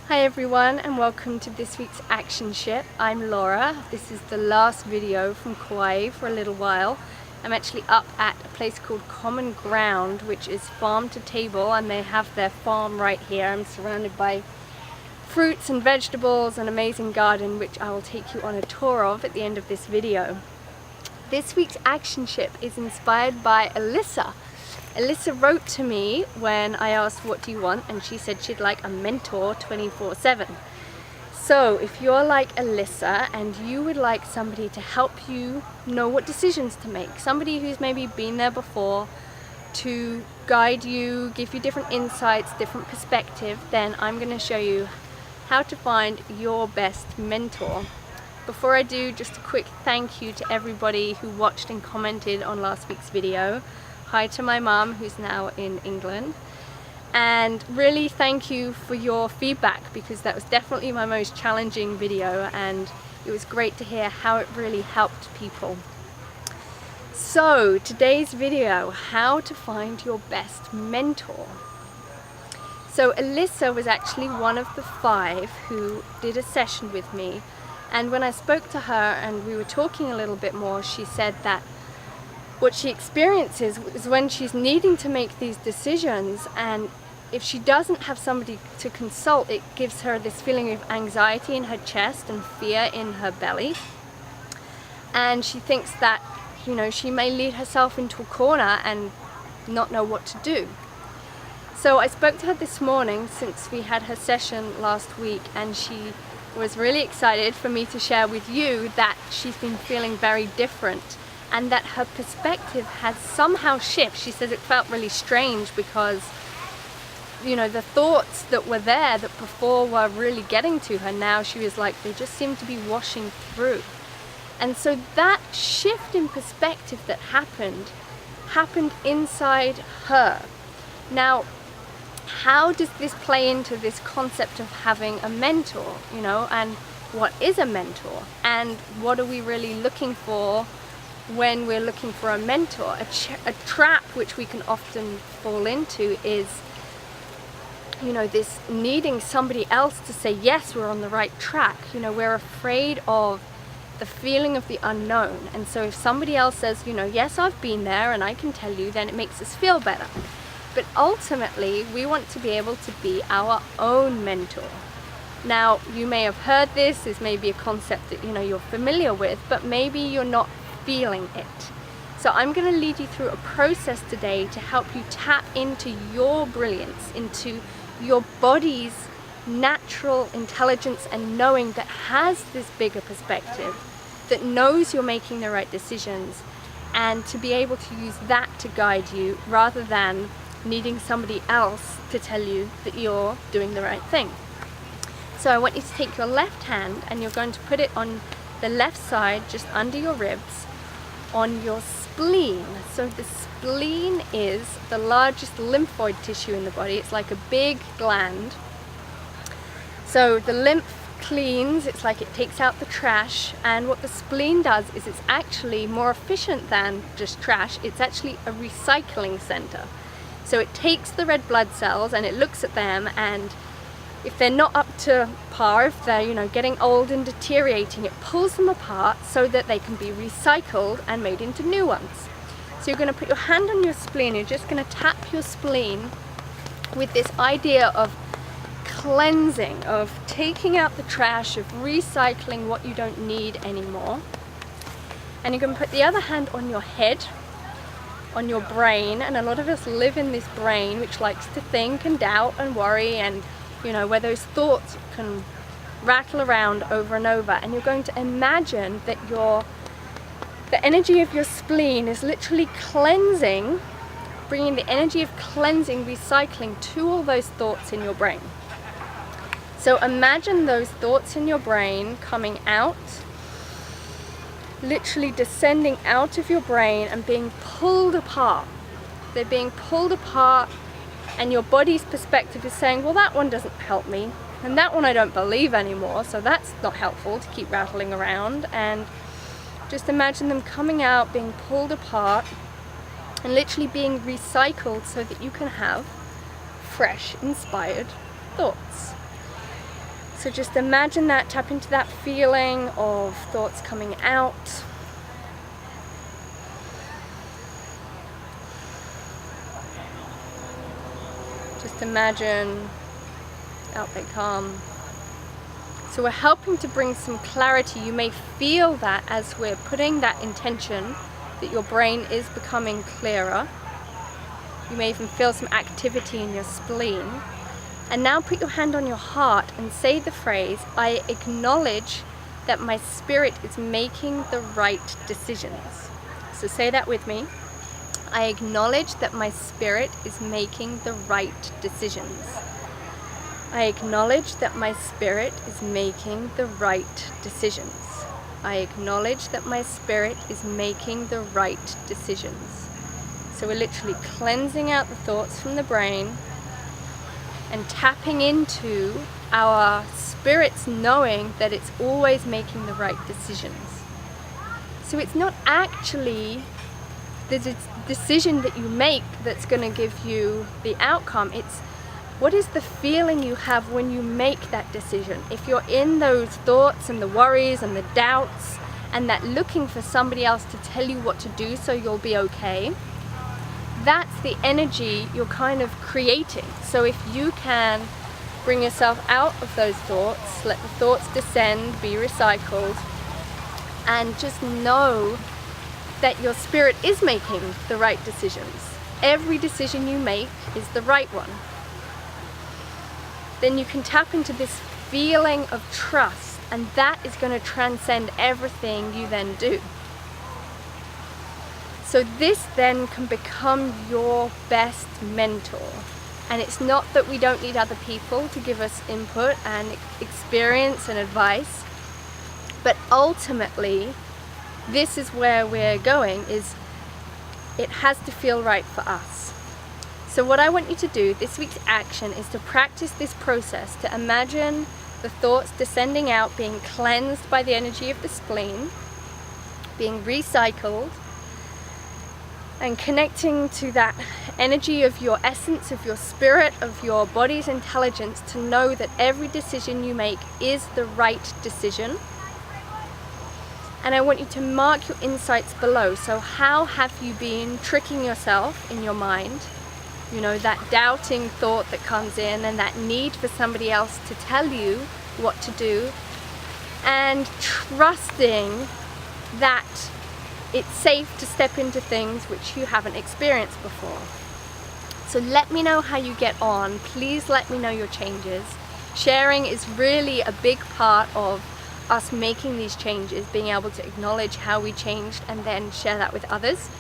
Hi everyone, and welcome to this week's action ship. I'm Laura. This is the last video from Kauai for a little while. I'm actually up at a place called Common Ground, which is farm to table, and they have their farm right here. I'm surrounded by fruits and vegetables, an amazing garden which I will take you on a tour of at the end of this video. This week's action ship is inspired by Alyssa. Alyssa wrote to me when I asked what do you want, and she said she'd like a mentor 24/7. So if you're like Alyssa and you would like somebody to help you know what decisions to make, somebody who's maybe been there before to guide you, give you different insights, different perspective, then I'm going to show you how to find your best mentor. Before I do, just a quick thank you to everybody who watched and commented on last week's video. Hi to my mum, who's now in England, and really thank you for your feedback, because that was definitely my most challenging video and it was great to hear how it really helped people. So today's video, how to find your best mentor. So Alyssa was actually one of the 5 who did a session with me, and when I spoke to her and we were talking a little bit more, she said that what she experiences is when she's needing to make these decisions, and if she doesn't have somebody to consult, it gives her this feeling of anxiety in her chest and fear in her belly, and she thinks that, you know, she may lead herself into a corner and not know what to do. So I spoke to her this morning since we had her session last week, and she was really excited for me to share with you that she's been feeling very different and that her perspective has somehow shifted. She says it felt really strange because, you know, the thoughts that were there that before were really getting to her, now she was like, they just seem to be washing through. And so that shift in perspective that happened inside her. Now, how does this play into this concept of having a mentor, you know, and what is a mentor, and what are we really looking for when we're looking for a mentor? A trap which we can often fall into is, you know, this needing somebody else to say yes, we're on the right track. You know, we're afraid of the feeling of the unknown, and so if somebody else says, you know, yes, I've been there and I can tell you, then it makes us feel better. But ultimately we want to be able to be our own mentor. Now, you may have heard this may be a concept that, you know, you're familiar with, but maybe you're not feeling it. So I'm going to lead you through a process today to help you tap into your brilliance, into your body's natural intelligence and knowing that has this bigger perspective, that knows you're making the right decisions, and to be able to use that to guide you rather than needing somebody else to tell you that you're doing the right thing. So I want you to take your left hand and you're going to put it on the left side, just under your ribs, on your spleen. So the spleen is the largest lymphoid tissue in the body. It's like a big gland. So the lymph cleans, it's like it takes out the trash, and what the spleen does is it's actually more efficient than just trash. It's actually a recycling center. So it takes the red blood cells and it looks at them, and if they're not up to par, if they're, you know, getting old and deteriorating, it pulls them apart so that they can be recycled and made into new ones. So you're going to put your hand on your spleen, you're just going to tap your spleen with this idea of cleansing, of taking out the trash, of recycling what you don't need anymore. And you're going to put the other hand on your head, on your brain, and a lot of us live in this brain which likes to think and doubt and worry, and you know, where those thoughts can rattle around over and over, and you're going to imagine that the energy of your spleen is literally cleansing, bringing the energy of cleansing, recycling to all those thoughts in your brain. So imagine those thoughts in your brain coming out, literally descending out of your brain and being pulled apart. They're being pulled apart, and your body's perspective is saying, well, that one doesn't help me, and that one I don't believe anymore, so that's not helpful to keep rattling around. And just imagine them coming out, being pulled apart, and literally being recycled so that you can have fresh, inspired thoughts. So just imagine that, tap into that feeling of thoughts coming out. Just imagine out they come. So we're helping to bring some clarity. You may feel that as we're putting that intention that your brain is becoming clearer. You may even feel some activity in your spleen. And now put your hand on your heart and say the phrase, I acknowledge that my spirit is making the right decisions. So say that with me. I acknowledge that my spirit is making the right decisions. I acknowledge that my spirit is making the right decisions. I acknowledge that my spirit is making the right decisions. So we're literally cleansing out the thoughts from the brain and tapping into our spirits knowing that it's always making the right decisions. So it's not actually the decision that you make that's going to give you the outcome. It's what is the feeling you have when you make that decision. If you're in those thoughts and the worries and the doubts and that looking for somebody else to tell you what to do so you'll be okay, that's the energy you're kind of creating. So if you can bring yourself out of those thoughts, let the thoughts descend, be recycled, and just know that your spirit is making the right decisions. Every decision you make is the right one. Then you can tap into this feeling of trust, and that is going to transcend everything you then do. So this then can become your best mentor. And it's not that we don't need other people to give us input and experience and advice, but ultimately this is where we're going, is it has to feel right for us. So what I want you to do, this week's action, is to practice this process, to imagine the thoughts descending out, being cleansed by the energy of the spleen, being recycled, and connecting to that energy of your essence, of your spirit, of your body's intelligence, to know that every decision you make is the right decision. And I want you to mark your insights below. So how have you been tricking yourself in your mind? You know, that doubting thought that comes in and that need for somebody else to tell you what to do, and trusting that it's safe to step into things which you haven't experienced before. So let me know how you get on. Please let me know your changes. Sharing is really a big part of us making these changes, being able to acknowledge how we changed and then share that with others.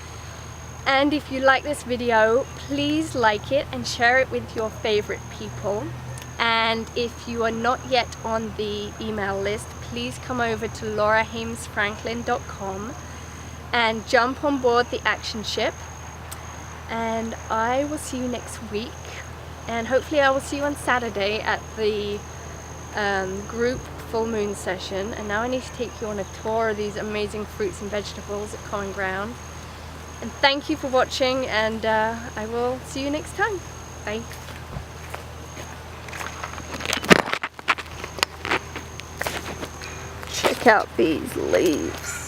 And if you like this video, please like it and share it with your favorite people. And if you are not yet on the email list, please come over to laurahamesfranklin.com and jump on board the action ship. And I will see you next week. And hopefully I will see you on Saturday at the group full moon session. And now I need to take you on a tour of these amazing fruits and vegetables at Common Ground. And thank you for watching, and I will see you next time. Bye. Check out these leaves.